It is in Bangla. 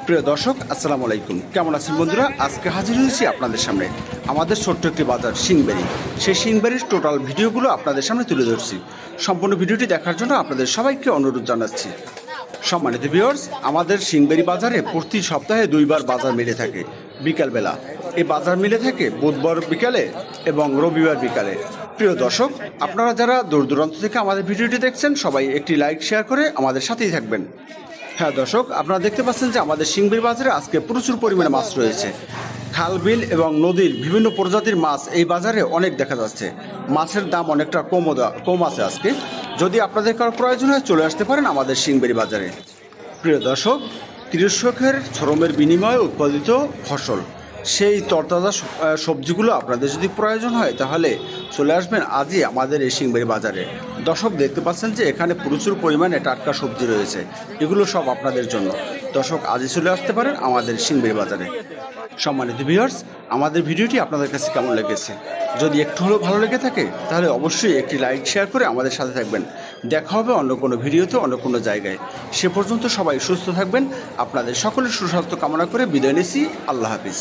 প্রিয় দর্শক, আসসালামু আলাইকুম। কেমন আছেন বন্ধুরা? আজকে হাজির হয়েছি আপনাদের সামনে আমাদের ছোট্ট একটি বাজার সিংবাড়ি। সেই সিংবাড়ির টোটাল ভিডিওগুলো আপনাদের সামনে তুলে ধরছি। সম্পূর্ণ ভিডিওটি দেখার জন্য আপনাদের সবাইকে অনুরোধ জানাচ্ছি। সম্মানিত ভিউয়ার্স, আমাদের সিংবাড়ি বাজারে প্রতি সপ্তাহে দুইবার বাজার মিলে থাকে বিকালবেলা। এই বাজার মিলে থাকে বুধবার বিকালে এবং রবিবার বিকালে। প্রিয় দর্শক, আপনারা যারা দূর দূরান্ত থেকে আমাদের ভিডিওটি দেখছেন, সবাই একটি লাইক শেয়ার করে আমাদের সাথেই থাকবেন। হ্যাঁ দর্শক, আপনারা দেখতে পাচ্ছেন যে আমাদের সিংবাড়ি বাজারে আজকে প্রচুর পরিমাণে মাছ রয়েছে। খাল বিল এবং নদীর বিভিন্ন প্রজাতির মাছ এই বাজারে অনেক দেখা যাচ্ছে। মাছের দাম অনেকটা কম আছে আজকে। যদি আপনাদের কারো প্রয়োজন হয়, চলে আসতে পারেন আমাদের সিংবাড়ি বাজারে। প্রিয় দর্শক, কৃষকের শ্রমের বিনিময়ে উৎপাদিত ফসল, সেই তরতাজা সবজিগুলো আপনাদের যদি প্রয়োজন হয়, তাহলে চলে আসবেন আজই আমাদের এই সিংবাড়ি বাজারে। দর্শক, দেখতে পাচ্ছেন যে এখানে প্রচুর পরিমাণে টাটকা সবজি রয়েছে। এগুলো সব আপনাদের জন্য। দর্শক, আজই চলে আসতে পারেন আমাদের সিংবাড়ি বাজারে। সম্মানিত ভিউয়ার্স, আমাদের ভিডিওটি আপনাদের কাছে কেমন লেগেছে? যদি একটু হলেও ভালো লেগে থাকে, তাহলে অবশ্যই একটি লাইক শেয়ার করে আমাদের সাথে থাকবেন। দেখা হবে অন্য কোনো ভিডিওতে, অন্য কোনো জায়গায়। সে পর্যন্ত সবাই সুস্থ থাকবেন। আপনাদের সকলের সুস্বাস্থ্য কামনা করে বিদায় নিচ্ছি। আল্লাহ হাফিজ।